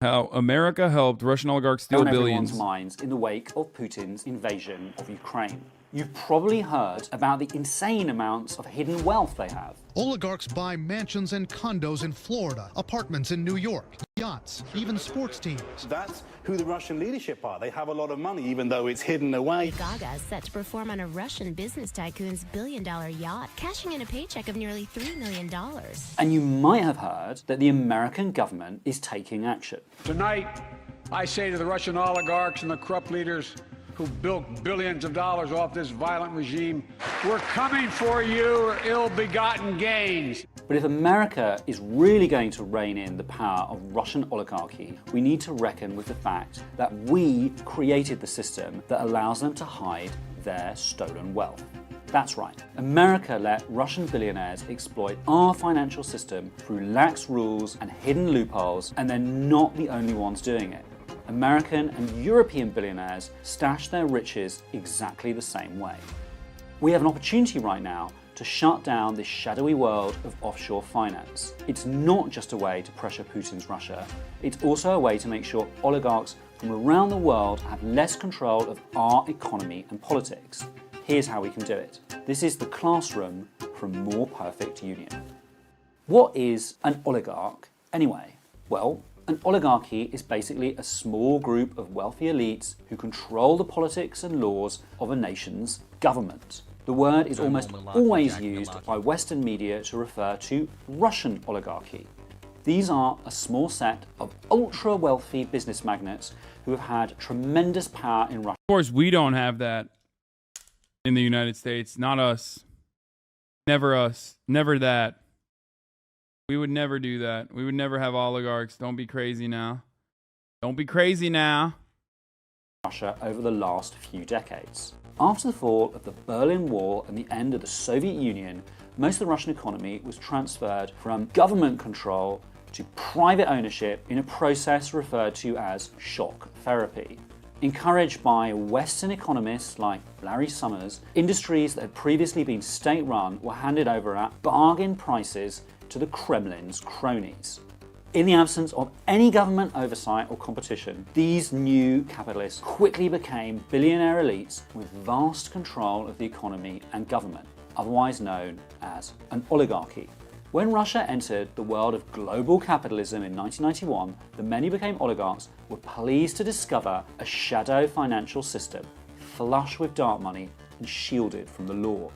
How America helped Russian oligarchs steal on everyone's billions. minds in the wake of Putin's invasion of Ukraine. You've probably heard about the insane amounts of hidden wealth they have. Oligarchs buy mansions and condos in Florida, apartments in New York, yachts, even sports teams. That's who the Russian leadership are. They have a lot of money, even though it's hidden away. Gaga is set to perform on a Russian business tycoon's billion-dollar yacht, cashing in a paycheck of nearly $3 million. And you might have heard that the American government is taking action. Tonight, I say to the Russian oligarchs and the corrupt leaders who built billions of dollars off this violent regime, we're coming for your ill-begotten gains. But if America is really going to rein in the power of Russian oligarchy, we need to reckon with the fact that we created the system that allows them to hide their stolen wealth. That's right. America let Russian billionaires exploit our financial system through lax rules and hidden loopholes, and they're not the only ones doing it. American and European billionaires stash their riches exactly the same way. We have an opportunity right now to shut down this shadowy world of offshore finance. It's not just a way to pressure Putin's Russia, it's also a way to make sure oligarchs from around the world have less control of our economy and politics. Here's how we can do it. This is the classroom from More Perfect Union. What is an oligarch anyway? Well, an oligarchy is basically a small group of wealthy elites who control the politics and laws of a nation's government. The word is almost always used by Western media to refer to Russian oligarchy. These are a small set of ultra-wealthy business magnates who have had tremendous power in Russia. Of course, we don't have that in the United States. Not us. Never us. Never that. We would never do that. We would never have oligarchs. Don't be crazy now. Don't be crazy now. Russia over the last few decades. After the fall of the Berlin Wall and the end of the Soviet Union, most of the Russian economy was transferred from government control to private ownership in a process referred to as shock therapy. Encouraged by Western economists like Larry Summers, industries that had previously been state-run were handed over at bargain prices to the Kremlin's cronies. In the absence of any government oversight or competition, these new capitalists quickly became billionaire elites with vast control of the economy and government, otherwise known as an oligarchy. When Russia entered the world of global capitalism in 1991, the many who became oligarchs were pleased to discover a shadow financial system, flush with dark money and shielded from the law.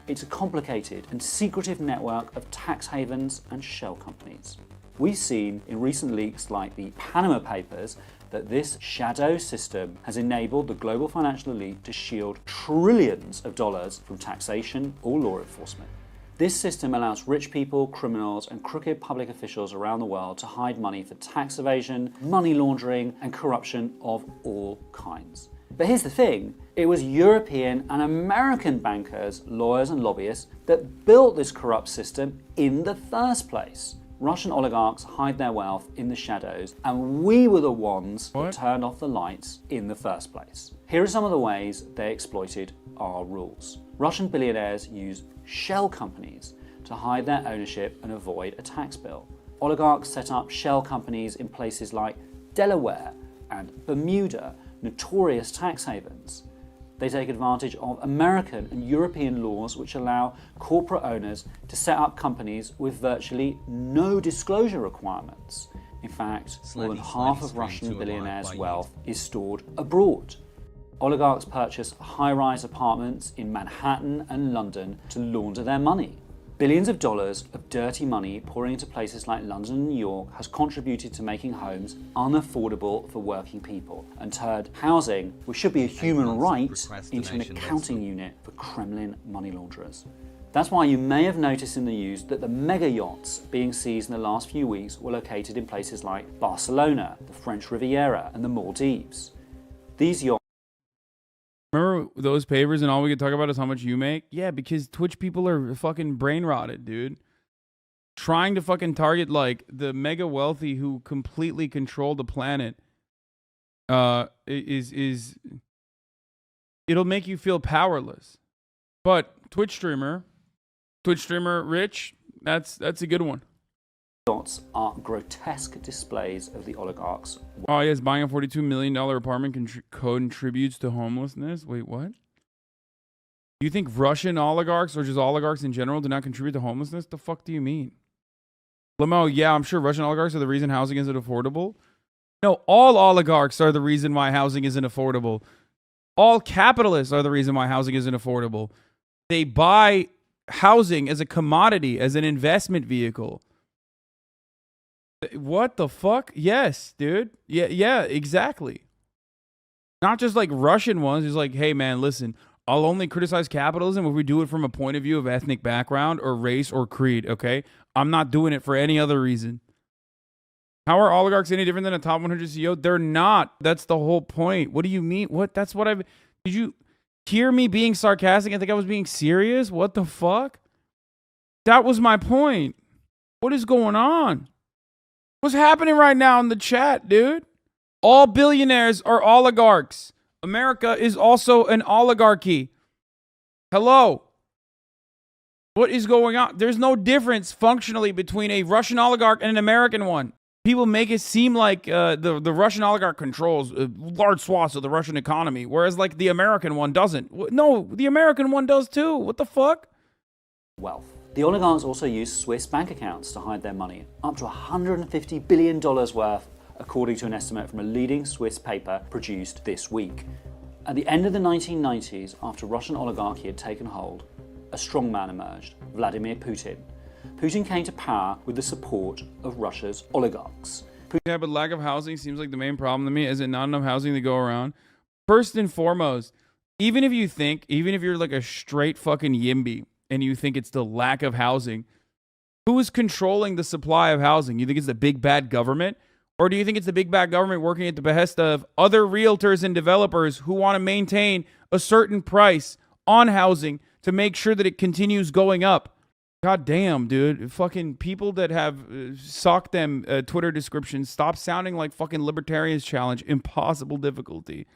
It's a complicated and secretive network of tax havens and shell companies. We've seen in recent leaks like the Panama Papers that this shadow system has enabled the global financial elite to shield trillions of dollars from taxation or law enforcement. This system allows rich people, criminals, and crooked public officials around the world to hide money for tax evasion, money laundering, and corruption of all kinds. But here's the thing, it was European and American bankers, lawyers, and lobbyists that built this corrupt system in the first place. Russian oligarchs hide their wealth in the shadows, and we were the ones that turned off the lights in the first place. Here are some of the ways they exploited our rules. Russian billionaires use shell companies to hide their ownership and avoid a tax bill. Oligarchs set up shell companies in places like Delaware and Bermuda, notorious tax havens. They take advantage of American and European laws which allow corporate owners to set up companies with virtually no disclosure requirements. In fact, more than half of Russian billionaires' wealth is stored abroad. Oligarchs purchase high-rise apartments in Manhattan and London to launder their money. Billions of dollars of dirty money pouring into places like London and New York has contributed to making homes unaffordable for working people and turned housing, which should be a human right, into an accounting unit for Kremlin money launderers. That's why you may have noticed in the news that the mega yachts being seized in the last few weeks were located in places like Barcelona, the French Riviera, and the Maldives. These yachts Remember those papers and all we could talk about is how much you make? Yeah, because Twitch people are fucking brain rotted, dude. Trying to fucking target like the mega wealthy who completely control the planet is it'll make you feel powerless. But Twitch streamer Rich, that's a good one. Shots are grotesque displays of the oligarchs. Oh, yes, buying a $42 million apartment contributes to homelessness? Wait, what? Do you think Russian oligarchs or just oligarchs in general do not contribute to homelessness? The fuck do you mean? Limo, yeah, I'm sure Russian oligarchs are the reason housing isn't affordable. No, all oligarchs are the reason why housing isn't affordable. All capitalists are the reason why housing isn't affordable. They buy housing as a commodity, as an investment vehicle. What the fuck? Yes, dude. Yeah, exactly. Not just like Russian ones. It's like, hey, man, listen, I'll only criticize capitalism if we do it from a point of view of ethnic background or race or creed, okay? I'm not doing it for any other reason. How are oligarchs any different than a top 100 CEO? They're not. That's the whole point. What do you mean? What? That's what I've... Did you hear me being sarcastic? I think I was being serious? What the fuck? That was my point. What is going on? What's happening right now in the chat, dude? All billionaires are oligarchs. America is also an oligarchy. Hello. What is going on? There's no difference functionally between a Russian oligarch and an American one. People make it seem like the Russian oligarch controls large swaths of the Russian economy, whereas like the American one doesn't. No, the American one does too. What the fuck? Wealth. The oligarchs also use Swiss bank accounts to hide their money, up to $150 billion worth, according to an estimate from a leading Swiss paper produced this week. At the end of the 1990s, after Russian oligarchy had taken hold, a strongman emerged, Vladimir Putin. Putin came to power with the support of Russia's oligarchs. Yeah, but lack of housing seems like the main problem to me. Is it not enough housing to go around? First and foremost, even if you're like a straight fucking yimby and you think it's the lack of housing, who is controlling the supply of housing? You think it's the big bad government? Or do you think it's the big bad government working at the behest of other realtors and developers who want to maintain a certain price on housing to make sure that it continues going up? God damn, dude. Fucking people that have socked them Twitter descriptions, stop sounding like fucking Libertarians Challenge. Impossible difficulty.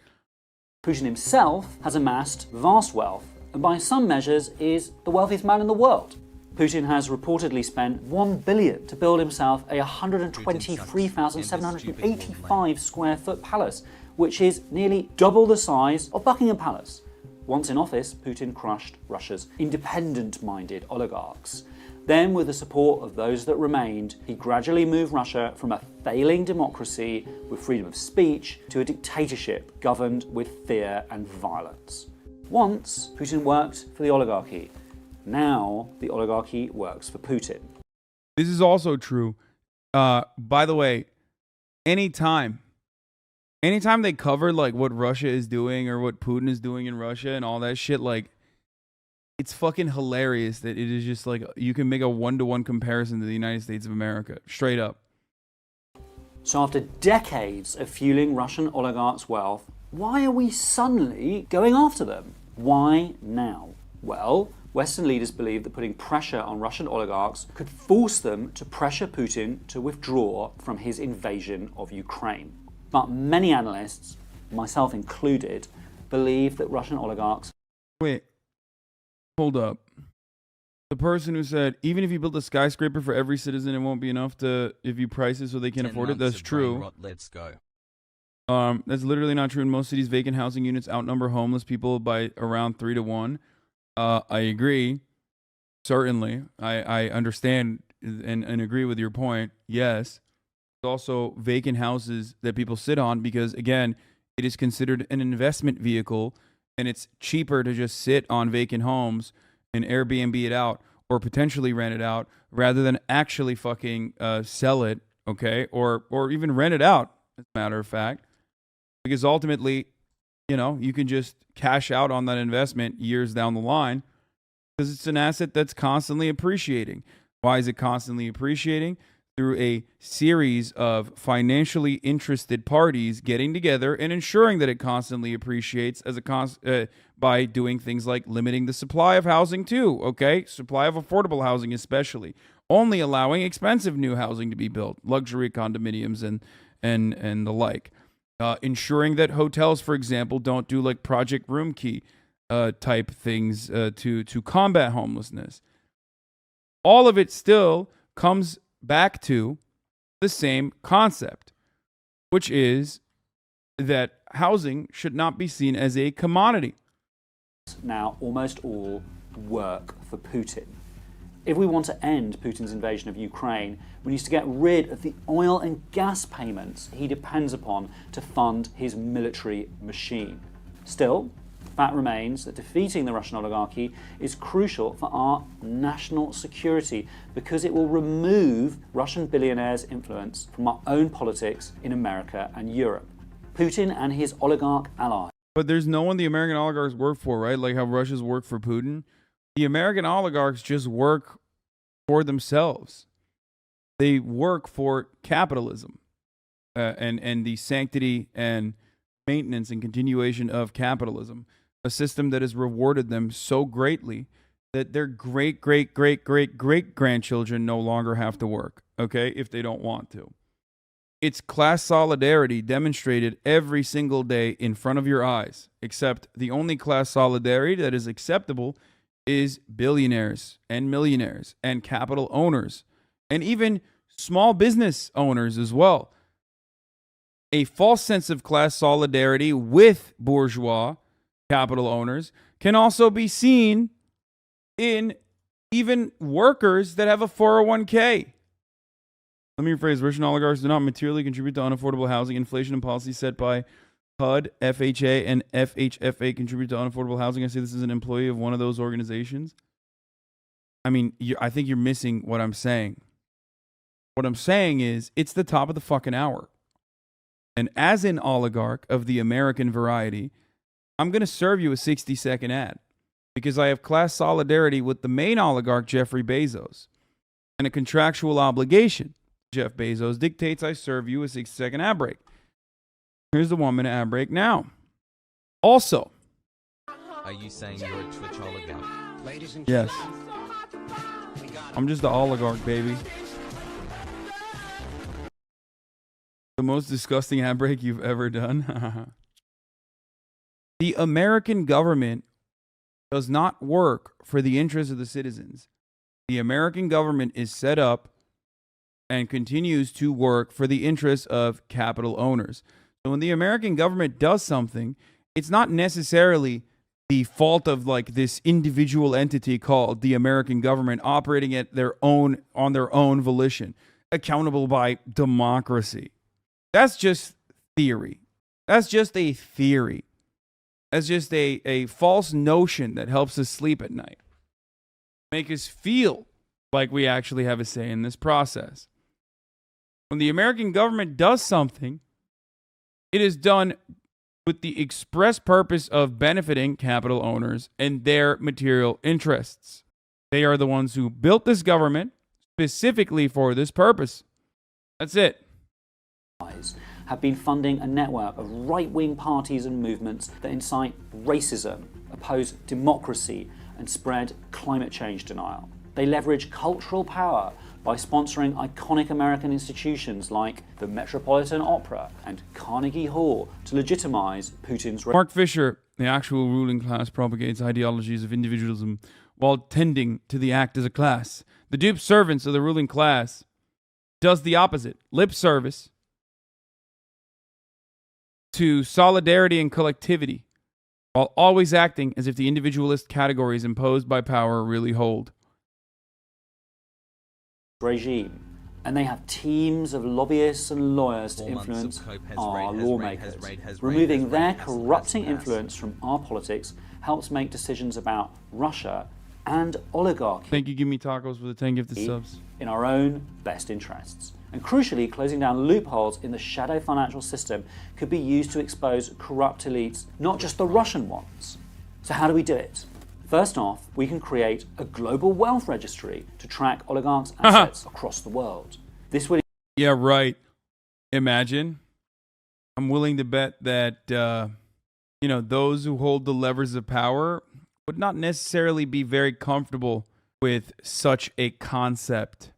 Putin himself has amassed vast wealth, and by some measures is the wealthiest man in the world. Putin has reportedly spent $1 billion to build himself a 123,785 square foot palace, which is nearly double the size of Buckingham Palace. Once in office, Putin crushed Russia's independent-minded oligarchs. Then, with the support of those that remained, he gradually moved Russia from a failing democracy with freedom of speech to a dictatorship governed with fear and violence. Once, Putin worked for the oligarchy. Now, the oligarchy works for Putin. This is also true. By the way, anytime they cover like what Russia is doing or what Putin is doing in Russia and all that shit, like it's fucking hilarious that it is just like you can make a one-to-one comparison to the United States of America, straight up. So after decades of fueling Russian oligarchs' wealth, why are we suddenly going after them? Why now? Well, Western leaders believe that putting pressure on Russian oligarchs could force them to pressure Putin to withdraw from his invasion of Ukraine. But many analysts, myself included, believe that Russian oligarchs... Wait, hold up. The person who said, even if you build a skyscraper for every citizen, it won't be enough to if you price it so they can afford it. That's true. Let's go. That's literally not true. In most cities, vacant housing units outnumber homeless people by around 3 to 1. I agree. Certainly. I understand and agree with your point. Yes. Also vacant houses that people sit on because, again, it is considered an investment vehicle and it's cheaper to just sit on vacant homes and Airbnb it out or potentially rent it out rather than actually fucking sell it, okay? Or even rent it out, as a matter of fact. Because ultimately, you know, you can just cash out on that investment years down the line because it's an asset that's constantly appreciating. Why is it constantly appreciating? Through a series of financially interested parties getting together and ensuring that it constantly appreciates as by doing things like limiting the supply of housing too, okay? Supply of affordable housing especially. Only allowing expensive new housing to be built, luxury condominiums and the like. Ensuring that hotels, for example, don't do like Project Room Key type things to combat homelessness. All of it still comes back to the same concept, which is that housing should not be seen as a commodity. Now almost all work for Putin. If we want to end Putin's invasion of Ukraine, we need to get rid of the oil and gas payments he depends upon to fund his military machine. Still, the fact remains that defeating the Russian oligarchy is crucial for our national security because it will remove Russian billionaires' influence from our own politics in America and Europe. Putin and his oligarch allies. But there's no one the American oligarchs work for, right? Like how Russia's work for Putin. The American oligarchs just work for themselves. They work for capitalism and the sanctity and maintenance and continuation of capitalism, a system that has rewarded them so greatly that their great grandchildren no longer have to work, okay, if they don't want to. It's class solidarity demonstrated every single day in front of your eyes, except the only class solidarity that is acceptable is billionaires and millionaires and capital owners and even small business owners as well. A false sense of class solidarity with bourgeois capital owners can also be seen in even workers that have a 401k. Let me rephrase. Russian oligarchs do not materially contribute to unaffordable housing. Inflation and policy set by HUD, FHA, and FHFA contribute to unaffordable housing. I say this is an employee of one of those organizations. I mean, I think you're missing what I'm saying. What I'm saying is it's the top of the fucking hour. And as an oligarch of the American variety, I'm going to serve you a 60-second ad because I have class solidarity with the main oligarch, Jeffrey Bezos, and a contractual obligation. Jeff Bezos dictates I serve you a 60-second ad break. Here's the 1-minute ad break now. Also, are you saying you're a Twitch oligarch? Yes. I'm just the oligarch, baby. The most disgusting ad break you've ever done. The American government does not work for the interests of the citizens. The American government is set up and continues to work for the interests of capital owners. So when the American government does something, it's not necessarily the fault of like this individual entity called the American government operating at their own on their own volition, accountable by democracy. That's just theory. That's just a theory. That's just a false notion that helps us sleep at night. Make us feel like we actually have a say in this process. When the American government does something, it is done with the express purpose of benefiting capital owners and their material interests. They are the ones who built this government specifically for this purpose. That's it. Have been funding a network of right-wing parties and movements that incite racism, oppose democracy, and spread climate change denial. They leverage cultural power by sponsoring iconic American institutions like the Metropolitan Opera and Carnegie Hall to legitimize Putin's... Mark Fisher, the actual ruling class, propagates ideologies of individualism while tending to the act as a class. The dupe servants of the ruling class does the opposite. Lip service to solidarity and collectivity, while always acting as if the individualist categories imposed by power really hold. Regime, and they have teams of lobbyists and lawyers to influence our lawmakers. Removing their corrupting influence from our politics helps make decisions about Russia and oligarchy. Thank you, Give Me Tacos, for the 10 gifted subs. In our own best interests. And crucially, closing down loopholes in the shadow financial system could be used to expose corrupt elites, not just the Russian ones. So how do we do it? First off, we can create a global wealth registry to track oligarchs' assets across the world. This would... Yeah, right. Imagine. I'm willing to bet that, those who hold the levers of power would not necessarily be very comfortable with such a concept.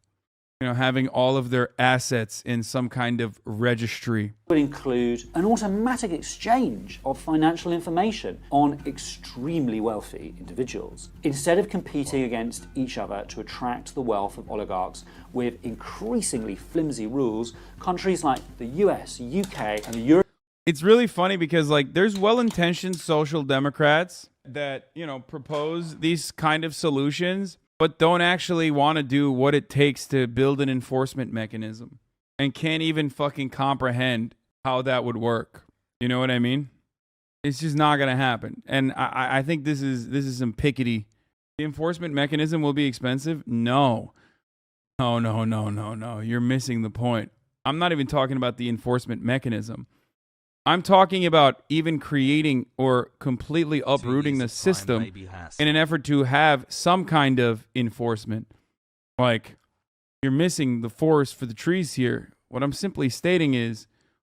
having all of their assets in some kind of registry. Would include an automatic exchange of financial information on extremely wealthy individuals. Instead of competing against each other to attract the wealth of oligarchs with increasingly flimsy rules, countries like the US, UK, and the Europe. It's really funny because there's well-intentioned social democrats that, propose these kind of solutions, but don't actually want to do what it takes to build an enforcement mechanism and can't even fucking comprehend how that would work. You know what I mean? It's just not going to happen. And I think this is some pickety. The enforcement mechanism will be expensive? No. No. You're missing the point. I'm not even talking about the enforcement mechanism. I'm talking about even creating or completely uprooting the system in an effort to have some kind of enforcement. You're missing the forest for the trees here. What I'm simply stating is,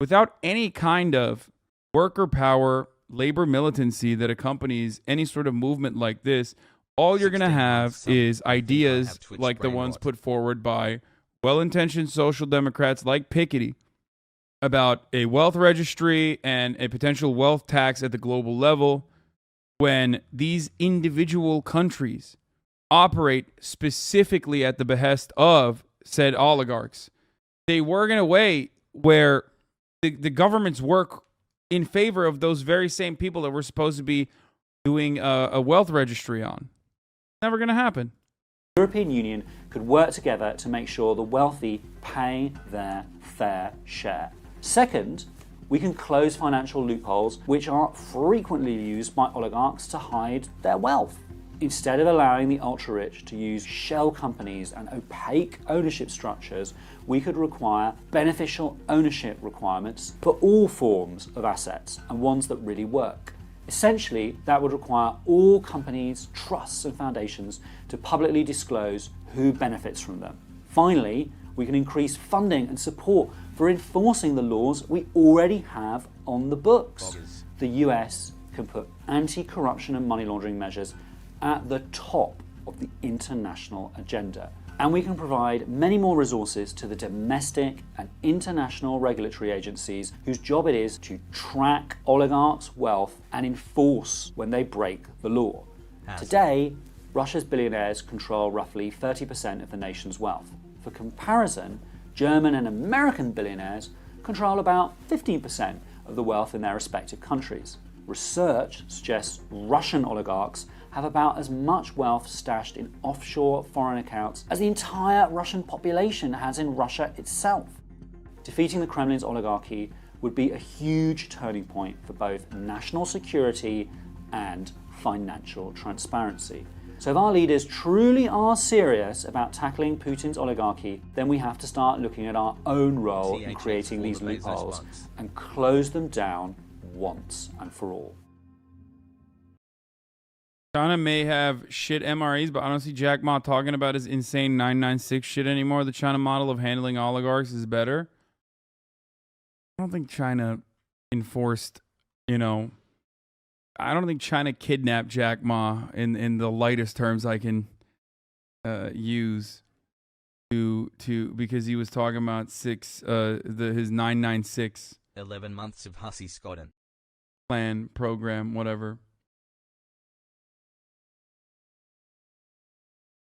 without any kind of worker power, labor militancy that accompanies any sort of movement like this, all you're going to have is ideas like the ones put forward by well-intentioned social democrats like Piketty, about a wealth registry and a potential wealth tax at the global level, when these individual countries operate specifically at the behest of said oligarchs. They work in a way where the governments work in favor of those very same people that we're supposed to be doing a wealth registry on. Never going to happen. The European Union could work together to make sure the wealthy pay their fair share. Second, we can close financial loopholes which are frequently used by oligarchs to hide their wealth. Instead of allowing the ultra-rich to use shell companies and opaque ownership structures, we could require beneficial ownership requirements for all forms of assets and ones that really work. Essentially, that would require all companies, trusts and foundations to publicly disclose who benefits from them. Finally, we can increase funding and support for enforcing the laws we already have on the books. The US can put anti-corruption and money laundering measures at the top of the international agenda. And we can provide many more resources to the domestic and international regulatory agencies whose job it is to track oligarchs' wealth and enforce when they break the law. Today, Russia's billionaires control roughly 30% of the nation's wealth. For comparison, German and American billionaires control about 15% of the wealth in their respective countries. Research suggests Russian oligarchs have about as much wealth stashed in offshore foreign accounts as the entire Russian population has in Russia itself. Defeating the Kremlin's oligarchy would be a huge turning point for both national security and financial transparency. So if our leaders truly are serious about tackling Putin's oligarchy, then we have to start looking at our own role in creating these loopholes and close them down once and for all. China may have shit MREs, but I don't see Jack Ma talking about his insane 996 shit anymore. The China model of handling oligarchs is better. I don't think China enforced, I don't think China kidnapped Jack Ma in the lightest terms I can use to because he was talking about his 996 11 months of Hussey Scotland plan program, whatever.